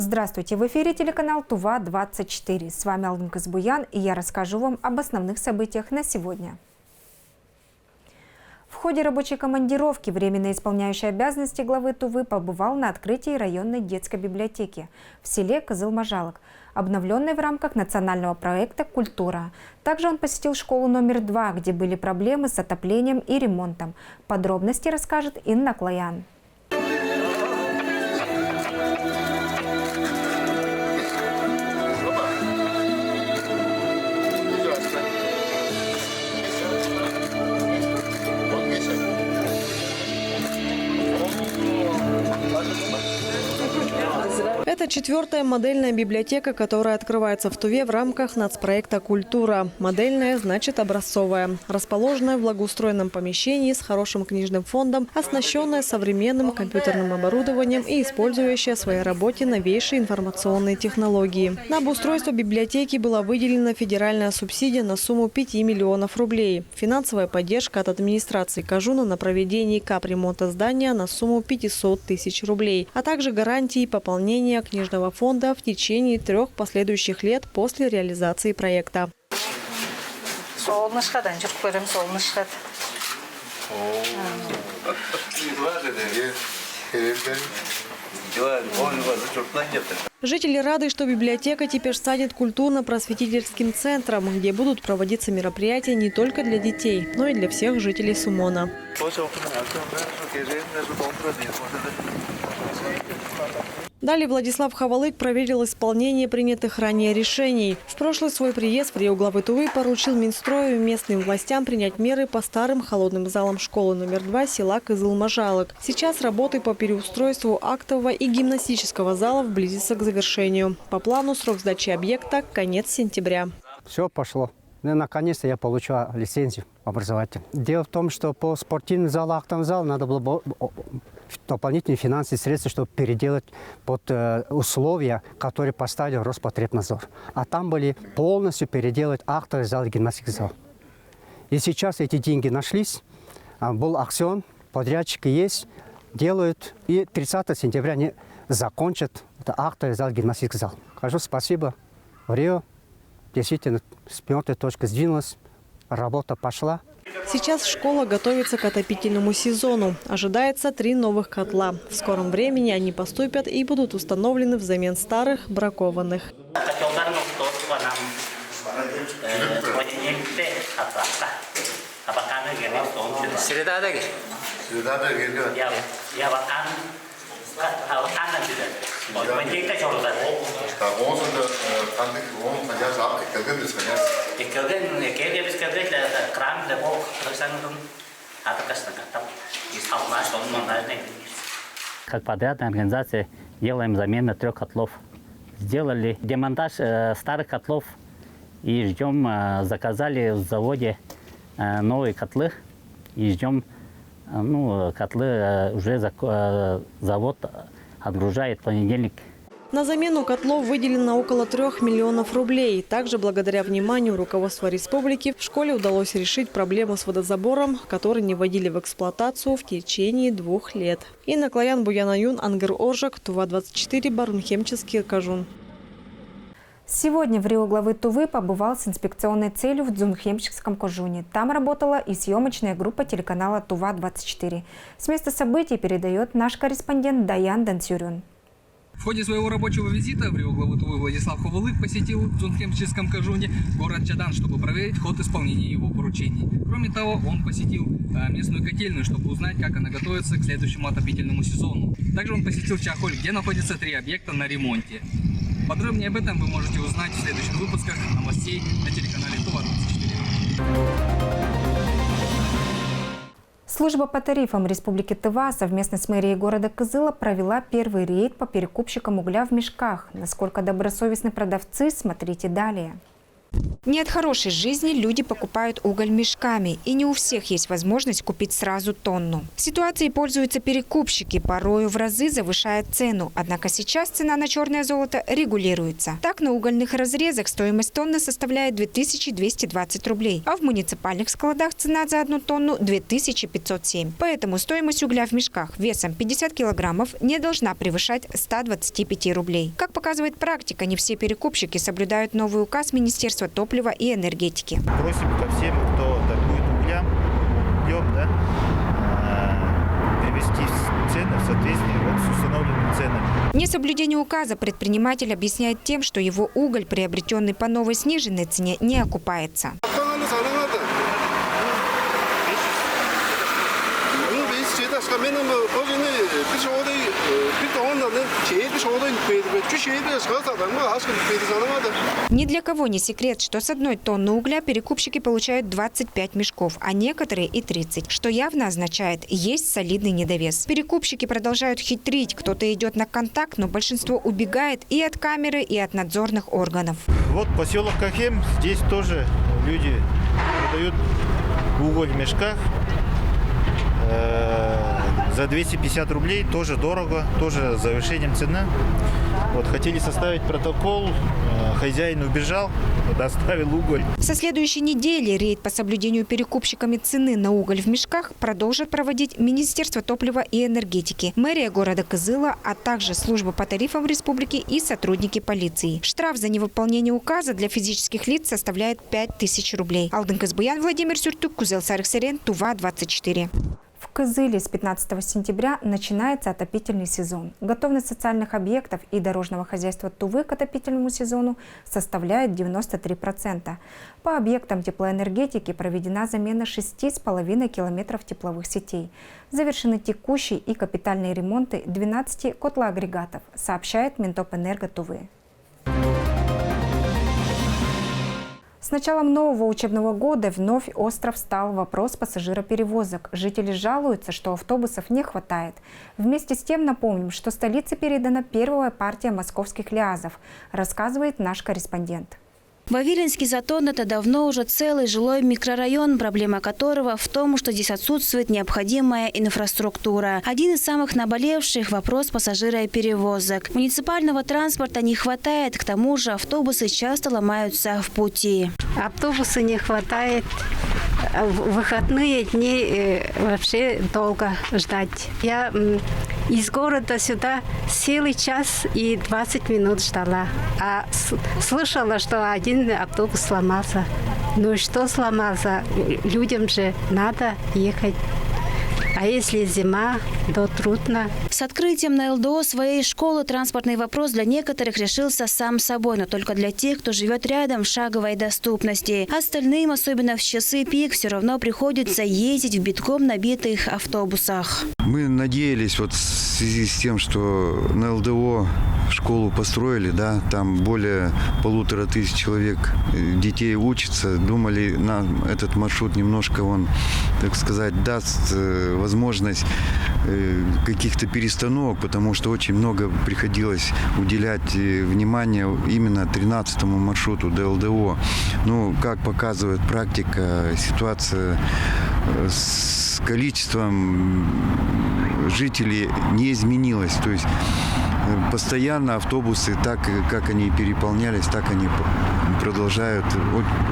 Здравствуйте! В эфире телеканал Тува-24. С вами Алтын Казбуян, и я расскажу вам об основных событиях на сегодня. В ходе рабочей командировки временно исполняющий обязанности главы Тувы побывал на открытии районной детской библиотеки в селе Кызыл-Можалык, обновленной в рамках национального проекта «Культура». Также он посетил школу номер 2, где были проблемы с отоплением и ремонтом. Подробности расскажет Инна Клоян. Это четвертая модельная библиотека, которая открывается в Туве в рамках нацпроекта «Культура». Модельная значит образцовая. Расположенная в благоустроенном помещении с хорошим книжным фондом, оснащенная современным компьютерным оборудованием и использующая в своей работе новейшие информационные технологии. На обустройство библиотеки была выделена федеральная субсидия на сумму 5 миллионов рублей. Финансовая поддержка от администрации Кажуна на проведение капремонта здания на сумму 500 тысяч рублей, а также гарантии пополнения книжного фонда в течение 3 последующих лет после реализации проекта. Жители рады, что библиотека теперь станет культурно-просветительским центром, где будут проводиться мероприятия не только для детей, но и для всех жителей Сумона. Далее Владислав Хавалык проверил исполнение принятых ранее решений. В прошлый свой приезд в Рио главы Тувы поручил Минстрою и местным властям принять меры по старым холодным залам школы номер 2 села Кызыл-Можалык. Сейчас работы по переустройству актового и гимнастического залов близятся к завершению. По плану срок сдачи объекта – конец сентября. Все пошло. Наконец-то я получил лицензию образовательную. Дело в том, что по спортивному залу, актовому залу надо было дополнительные финансовые средства, чтобы переделать под условия, которые поставили Роспотребнадзор. А там были полностью переделать актовый зал и гимнастический зал. И сейчас эти деньги нашлись, был аукцион, подрядчики есть, делают. И 30 сентября они закончат актовый зал и гимнастический зал. Скажу спасибо в Рио. Действительно, с мертвой точки сдвинулась, работа пошла. Сейчас школа готовится к отопительному сезону. Ожидается 3 новых котла. В скором времени они поступят и будут установлены взамен старых, бракованных. Как подрядная организация делаем замену 3 котлов. Сделали демонтаж старых котлов и ждем, заказали в заводе новые котлы и ждем, котлы уже завод отгружает в понедельник. На замену котлов выделено около 3 миллионов рублей. Также благодаря вниманию руководства республики в школе удалось решить проблему с водозабором, который не вводили в эксплуатацию в течение 2 лет. Инна Клоян, Буян Аюн, Ангар Оржак, Тува-24, Барунхемческий, Кажун. Сегодня в Рио главы Тувы побывал с инспекционной целью в Дзунхемческом Кожуне. Там работала и съемочная группа телеканала Тува-24. С места событий передает наш корреспондент Даян Дансюрюн. В ходе своего рабочего визита в Рио главы Тувы Владислав Хавалык посетил в Дзунхемческом Кожуне город Чадан, чтобы проверить ход исполнения его поручений. Кроме того, он посетил местную котельную, чтобы узнать, как она готовится к следующему отопительному сезону. Также он посетил Чахоль, где находятся 3 объекта на ремонте. Подробнее об этом вы можете узнать в следующих выпусках новостей на телеканале Тува-24. Служба по тарифам Республики Тыва совместно с мэрией города Кызыла провела первый рейд по перекупщикам угля в мешках. Насколько добросовестны продавцы, смотрите далее. Не от хорошей жизни люди покупают уголь мешками, и не у всех есть возможность купить сразу тонну. Ситуацией пользуются перекупщики, порою в разы завышая цену. Однако сейчас цена на черное золото регулируется. Так, на угольных разрезах стоимость тонны составляет 2220 рублей, а в муниципальных складах цена за 1 тонну 2507. Поэтому стоимость угля в мешках весом 50 килограммов не должна превышать 125 рублей. Как показывает практика, не все перекупщики соблюдают новый указ Министерства топлива и энергетики. Просим ко всем, кто торгует углем, да, привести цены в соответствии с установленными ценами. Несоблюдение указа предприниматель объясняет тем, что его уголь, приобретенный по новой сниженной цене, не окупается. Ни для кого не секрет, что с 1 тонны угля перекупщики получают 25 мешков, а некоторые и 30, что явно означает, есть солидный недовес. Перекупщики продолжают хитрить, кто-то идет на контакт, но большинство убегает и от камеры, и от надзорных органов. Вот поселок Кахем, здесь тоже люди продают уголь в мешках за 250 рублей, тоже дорого, тоже с завышением цены. Вот хотели составить протокол, хозяин убежал, доставил уголь. Со следующей недели рейд по соблюдению перекупщиками цены на уголь в мешках продолжат проводить Министерство топлива и энергетики, мэрия города Кызыла, а также служба по тарифам республики и сотрудники полиции. Штраф за невыполнение указа для физических лиц составляет 5000 рублей. Алдын Казбуян, Владимир Сюртук, Кузел Сарык-Серен, Тува, 24. В Кызыле с 15 сентября начинается отопительный сезон. Готовность социальных объектов и дорожного хозяйства Тувы к отопительному сезону составляет 93%. По объектам теплоэнергетики проведена замена 6,5 километров тепловых сетей. Завершены текущие и капитальные ремонты 12 котлоагрегатов, сообщает Минтопэнерго Тувы. С началом нового учебного года вновь остро встал вопрос пассажироперевозок. Жители жалуются, что автобусов не хватает. Вместе с тем напомним, что столице передана первая партия московских лиазов, рассказывает наш корреспондент. Вавилинский Затон – это давно уже целый жилой микрорайон, проблема которого в том, что здесь отсутствует необходимая инфраструктура. Один из самых наболевших – вопрос пассажироперевозок. Муниципального транспорта не хватает, к тому же автобусы часто ломаются в пути. Автобуса не хватает. В выходные дни вообще долго ждать. Я из города сюда целый час и 20 минут ждала. А слышала, что один автобус сломался. Ну и что сломался? Людям же надо ехать. А если зима, то трудно. С открытием на ЛДО своей школы транспортный вопрос для некоторых решился сам собой, но только для тех, кто живет рядом в шаговой доступности. Остальным, особенно в часы пик, все равно приходится ездить в битком набитых автобусах. Мы надеялись в связи с тем, что на ЛДО школу построили, да, там более 1500 человек детей учатся. Думали, нам этот маршрут немножко, он, так сказать, даст возможность каких-то перестановок, потому что очень много приходилось уделять внимание именно 13-му маршруту до ЛДО. Ну, как показывает практика, ситуация с количеством жителей не изменилась. То есть постоянно автобусы, так как они переполнялись, так они продолжают.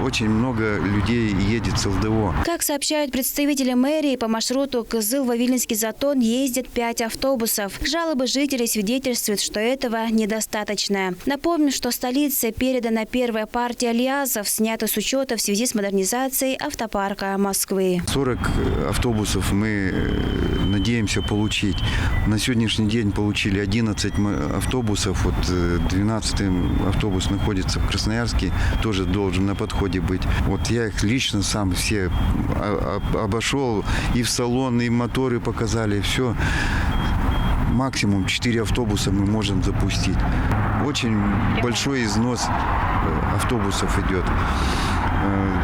Очень много людей едет с ЛДО. Как сообщают представители мэрии, по маршруту Кызыл-Вавилинский Затон ездят 5 автобусов. Жалобы жителей свидетельствуют, что этого недостаточно. Напомню, что столице передана первая партия лиазов, снята с учета в связи с модернизацией автопарка Москвы. 40 автобусов мы надеемся получить. На сегодняшний день получили 11 автобусов. Вот 12-й автобус находится в Красноярске, тоже должен на подходе быть. Вот я их лично сам все обошел, и в салон, и моторы показали, все. Максимум 4 автобуса мы можем запустить. Очень большой износ автобусов идет.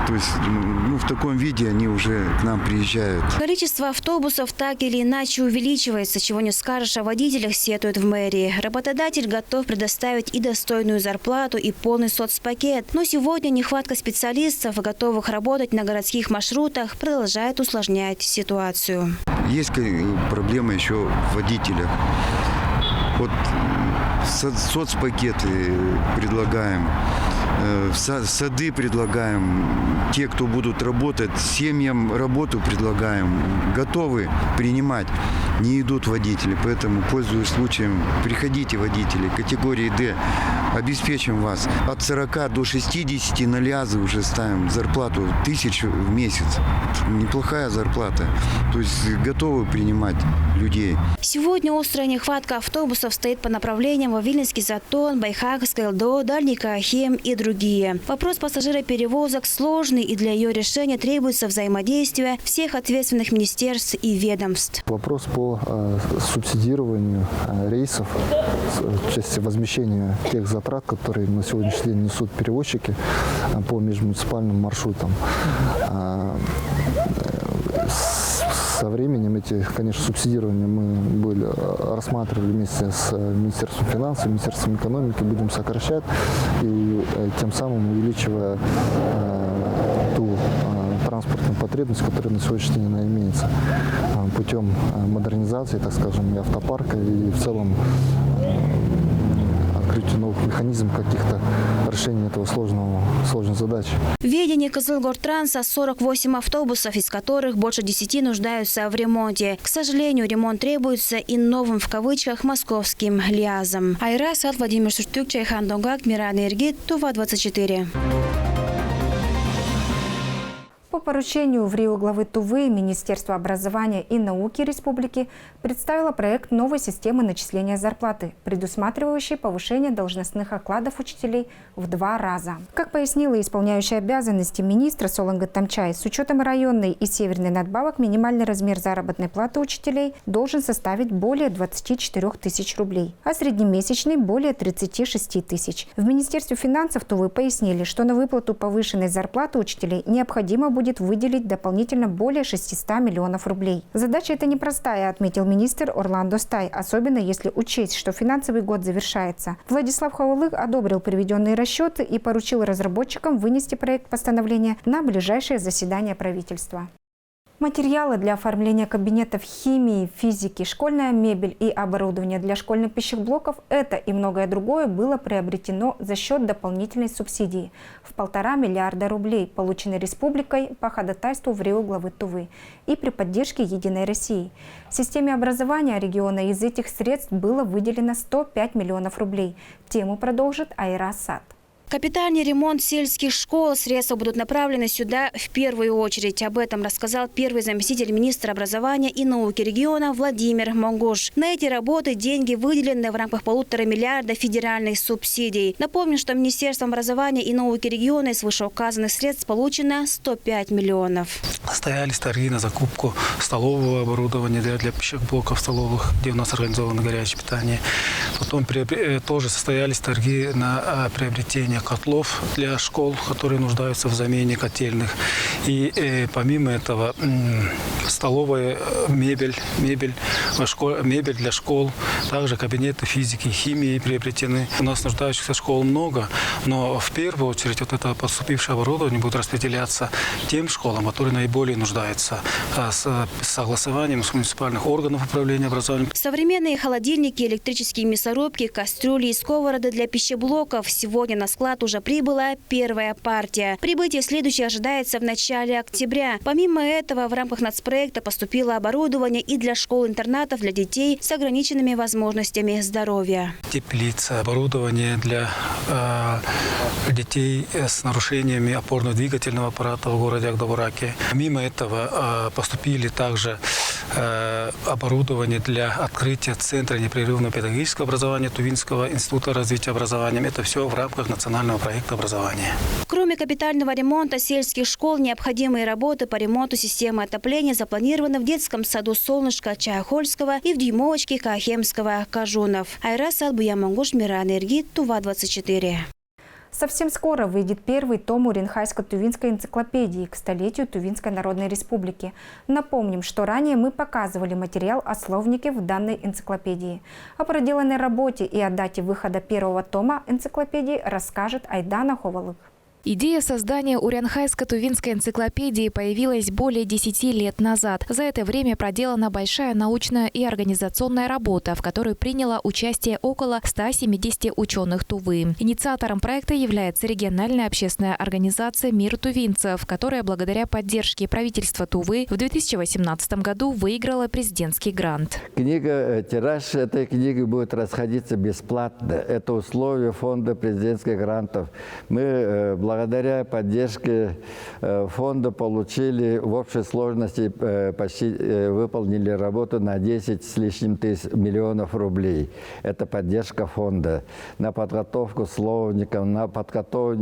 То есть в таком виде они уже к нам приезжают. Количество автобусов так или иначе увеличивается, чего не скажешь о водителях, сетуют в мэрии. Работодатель готов предоставить и достойную зарплату, и полный соцпакет. Но сегодня нехватка специалистов, готовых работать на городских маршрутах, продолжает усложнять ситуацию. Есть проблема еще в водителях. Вот соцпакеты предлагаем, сады предлагаем, те, кто будут работать, семьям работу предлагаем, готовы принимать. Не идут водители, поэтому, пользуясь случаем, приходите, водители категории D, обеспечим вас. От 40 до 60 на лязы уже ставим зарплату 1000 в месяц. Неплохая зарплата. То есть готовы принимать людей. Сегодня острая нехватка автобусов стоит по направлениям во Вильнюсский Затон, Байхакское ЛДО, Дальний Каахем и другие. Вопрос пассажироперевозок сложный, и для ее решения требуется взаимодействие всех ответственных министерств и ведомств. Вопрос по субсидированию рейсов в части возмещения тех затрат, которые на сегодняшний день несут перевозчики по межмуниципальным маршрутам. Со временем эти, конечно, субсидирования мы рассматривали вместе с Министерством финансов, Министерством экономики, будем сокращать и тем самым увеличивая ту транспортную потребность, которая на сегодняшний день имеется путем модернизации, так скажем, и автопарка, и в целом открытию новых механизмов каких-то решения этого сложной задачи. В ведении Кызылгортранса 48 автобусов, из которых больше 10 нуждаются в ремонте. К сожалению, ремонт требуется и новым в кавычках московским лиазом. Айра Сад, Владимир Суштюк, Чайхан Донгак, Мирана Иргит, Тува-24. По поручению в Рио главы Тувы Министерство образования и науки республики представило проект новой системы начисления зарплаты, предусматривающей повышение должностных окладов учителей в 2 раза. Как пояснила исполняющая обязанности министра Соланга Тамчай, с учетом районной и северной надбавок минимальный размер заработной платы учителей должен составить более 24 тысяч рублей, а среднемесячный – более 36 тысяч. В Министерстве финансов Тувы пояснили, что на выплату повышенной зарплаты учителей необходимо будет выделить дополнительно более 600 миллионов рублей. Задача эта непростая, отметил министр Орландо Стай, особенно если учесть, что финансовый год завершается. Владислав Хавалых одобрил приведенные расчеты и поручил разработчикам вынести проект постановления на ближайшее заседание правительства. Материалы для оформления кабинетов химии, физики, школьная мебель и оборудование для школьных пищевых блоков – это и многое другое было приобретено за счет дополнительной субсидии в 1,5 миллиарда рублей, полученной республикой по ходатайству в Рио главы Тувы и при поддержке «Единой России». Системе образования региона из этих средств было выделено 105 миллионов рублей. Тему продолжит Айра Сад. Капитальный ремонт сельских школ. Средства будут направлены сюда в первую очередь. Об этом рассказал первый заместитель министра образования и науки региона Владимир Монгуш. На эти работы деньги выделены в рамках 1,5 миллиарда федеральных субсидий. Напомню, что Министерством образования и науки региона из вышеуказанных средств получено 105 миллионов. Состоялись торги на закупку столового оборудования для пищевых блоков столовых, где у нас организовано горячее питание. Потом тоже состоялись торги на приобретение котлов для школ, которые нуждаются в замене котельных. И помимо этого столовая мебель для школ, также кабинеты физики, химии приобретены. У нас нуждающихся школ много, но в первую очередь вот это поступившее оборудование будет распределяться тем школам, которые наиболее нуждаются, с согласованием с муниципальных органов управления образованием. Современные холодильники, электрические мясорубки, кастрюли и сковороды для пищеблоков. Сегодня на склад уже прибыла первая партия. Прибытие следующей ожидается в начале октября. Помимо этого, в рамках нацпроекта поступило оборудование и для школ-интернатов для детей с ограниченными возможностями здоровья. Теплица, оборудование для детей с нарушениями опорно-двигательного аппарата в городе Агдабураке. Помимо этого поступили также оборудование для открытия Центра непрерывного педагогического образования Тувинского института развития образования. Это все в рамках национального проекта образования. Кроме капитального ремонта сельских школ, необходимые работы по ремонту системы отопления запланированы в детском саду «Солнышко» Чайхольского и в дюймовочке Каахемского Кажунов. Айра Сад, Буя Монгуш, Мирана Иргит, Тува-24. Совсем скоро выйдет первый том Уренхайско-Тувинской энциклопедии к столетию Тувинской Народной Республики. Напомним, что ранее мы показывали материал о словнике в данной энциклопедии. О проделанной работе и о дате выхода первого тома энциклопедии расскажет Айдана Ховалык. Идея создания Уренхайско-Тувинской энциклопедии появилась более 10 лет назад. За это время проделана большая научная и организационная работа, в которой приняло участие около 170 ученых Тувы. Инициатором проекта является региональная общественная организация «Мир тувинцев», которая благодаря поддержке правительства Тувы в 2018 году выиграла президентский грант. Тираж этой книги будет расходиться бесплатно. Это условие фонда президентских грантов. Мы благодаря поддержке фонда получили в общей сложности почти выполнили работу на 10 с лишним миллионов рублей. Это поддержка фонда на подготовку словников, на подготовку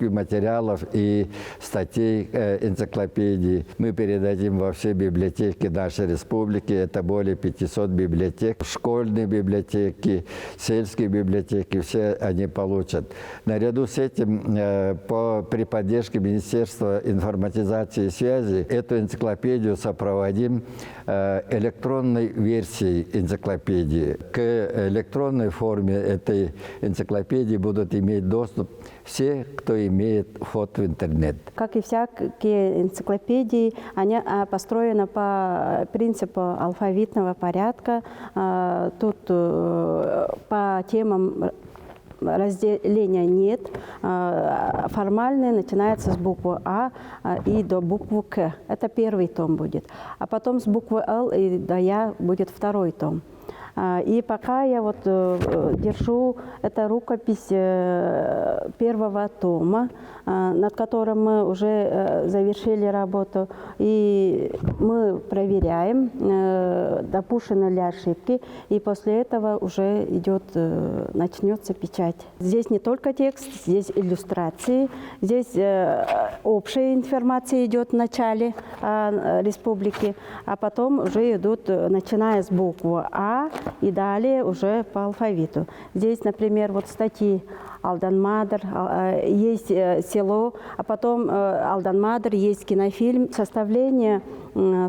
материалов и статей энциклопедии. Мы передадим во все библиотеки нашей республики. Это более 500 библиотек. Школьные библиотеки, сельские библиотеки, все они получат. Наряду с этим при поддержке Министерства информатизации и связи эту энциклопедию сопроводим электронной версией энциклопедии. К электронной форме этой энциклопедии будут иметь доступ все, кто имеет вход в интернет. Как и всякие энциклопедии, они построены по принципу алфавитного порядка. Тут по темам разделения нет. Формальный начинается с буквы А и до буквы К. Это первый том будет. А потом с буквы Л и до Я будет второй том. И пока я вот держу, это рукопись первого тома, над которым мы уже завершили работу. И мы проверяем, допущены ли ошибки, и после этого уже начнется печать. Здесь не только текст, здесь иллюстрации, здесь общая информация идет в начале республики, а потом уже идут, начиная с буквы А, и далее уже по алфавиту. Здесь, например, вот статьи Алданмадр, есть село, а потом Алданмадр, есть кинофильм. Составление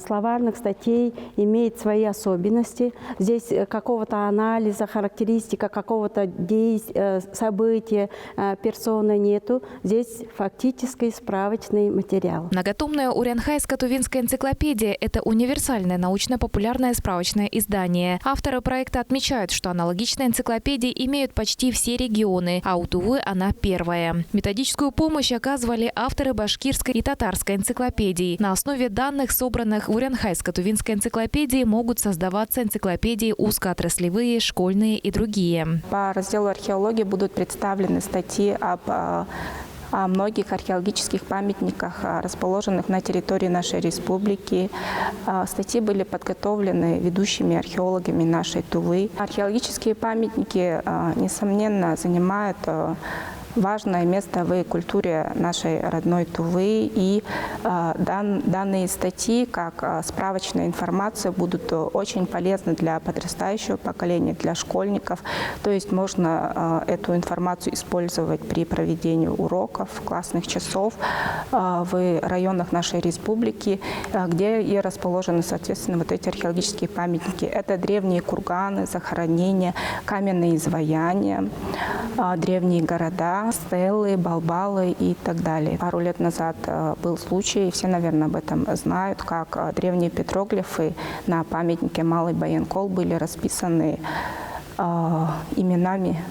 словарных статей имеет свои особенности. Здесь какого-то анализа, характеристика какого-то события, персоны нету. Здесь фактически справочный материал. Многотомная Уренхайско-Тувинская энциклопедия – это универсальное научно-популярное справочное издание. Авторы проекта отмечают, что аналогичные энциклопедии имеют почти все регионы, а у Тувы она первая. Методическую помощь оказывали авторы башкирской и татарской энциклопедий. На основе данных, собранных в Уренхайско-Тувинской энциклопедии, могут создаваться энциклопедии узкоотраслевые, школьные и другие. По разделу археологии будут представлены статьи о многих археологических памятниках, расположенных на территории нашей республики. Статьи были подготовлены ведущими археологами нашей Тувы. Археологические памятники, несомненно, занимают важное место в культуре нашей родной Тувы. И данные статьи, как справочная информация, будут очень полезны для подрастающего поколения, для школьников. То есть можно эту информацию использовать при проведении уроков, классных часов в районах нашей республики, где и расположены, соответственно, вот эти археологические памятники. Это древние курганы, захоронения, каменные изваяния, древние города, стелы, балбалы и так далее. Пару лет назад был случай, все, наверное, об этом знают, как древние петроглифы на памятнике Малый Баянкол были расписаны именами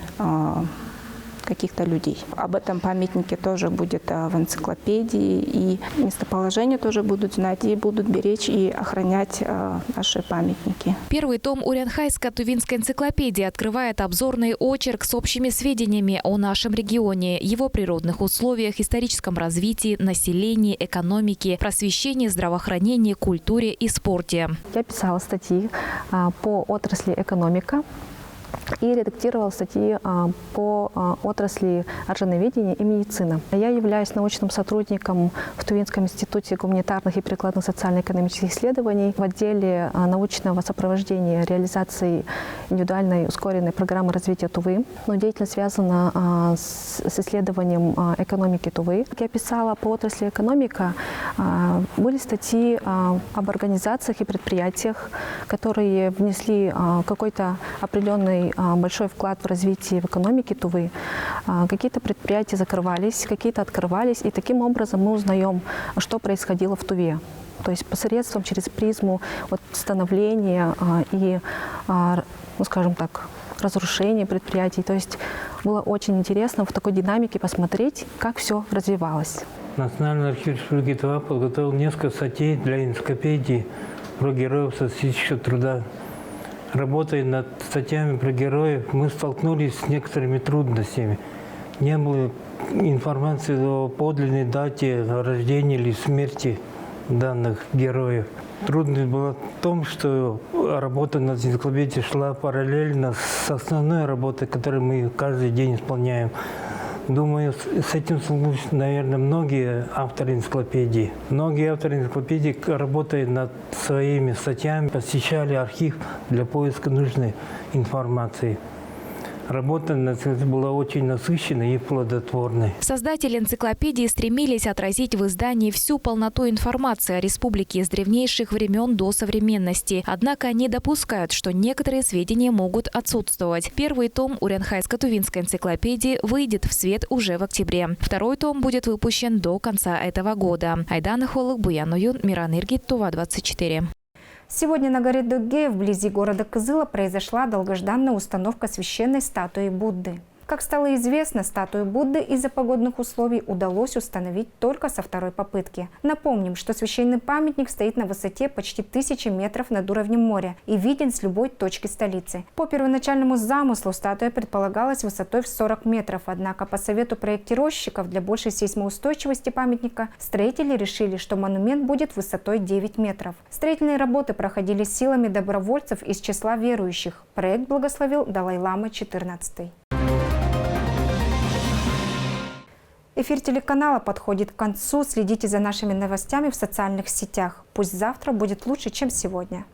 каких-то людей. Об этом памятнике тоже будет в энциклопедии, и местоположение тоже будут знать, и будут беречь и охранять наши памятники. Первый том Уренхайско-Тувинской энциклопедии открывает обзорный очерк с общими сведениями о нашем регионе, его природных условиях, историческом развитии, населении, экономике, просвещении, здравоохранении, культуре и спорте. Я писала статьи по отрасли экономика. и редактировал статьи по отрасли оружейноведения и медицины. Я являюсь научным сотрудником в Тувинском институте гуманитарных и прикладных социально-экономических исследований в отделе научного сопровождения реализации индивидуальной ускоренной программы развития Тувы. Но деятельность связана с исследованием экономики Тувы. Как я писала по отрасли экономика, были статьи об организациях и предприятиях, которые внесли какой-то определенный большой вклад в развитие в экономике Тувы. Какие-то предприятия закрывались, какие-то открывались, и таким образом мы узнаем, что происходило в Туве. То есть посредством, через призму становления и, ну, скажем так, разрушения предприятий. То есть было очень интересно в такой динамике посмотреть, как все развивалось. Национальный архив Республики Тува подготовил несколько статей для энциклопедии про героев социалистического труда. Работая над статьями про героев, мы столкнулись с некоторыми трудностями. Не было информации о подлинной дате рождения или смерти данных героев. Трудность была в том, что работа над энциклопедией шла параллельно с основной работой, которую мы каждый день исполняем. Думаю, с этим столкнулись, наверное, многие авторы энциклопедии. Многие авторы энциклопедии, работая над своими статьями, посещали архив для поиска нужной информации. Работа была очень насыщенной и плодотворной. Создатели энциклопедии стремились отразить в издании всю полноту информации о республике с древнейших времен до современности. Однако они допускают, что некоторые сведения могут отсутствовать. Первый том Уренхайско-Тувинской энциклопедии выйдет в свет уже в октябре. Второй том будет выпущен до конца этого года. Айдана Холок, Буян Уюн, Мираныргит, Тува-24. Сегодня на горе Дугея, вблизи города Кызыла, произошла долгожданная установка священной статуи Будды. Как стало известно, статую Будды из-за погодных условий удалось установить только со второй попытки. Напомним, что священный памятник стоит на высоте почти 1000 метров над уровнем моря и виден с любой точки столицы. По первоначальному замыслу статуя предполагалась высотой в 40 метров, однако по совету проектировщиков для большей сейсмоустойчивости памятника строители решили, что монумент будет высотой 9 метров. Строительные работы проходили силами добровольцев из числа верующих. Проект благословил Далай-лама XIV. Эфир телеканала подходит к концу. Следите за нашими новостями в социальных сетях. Пусть завтра будет лучше, чем сегодня.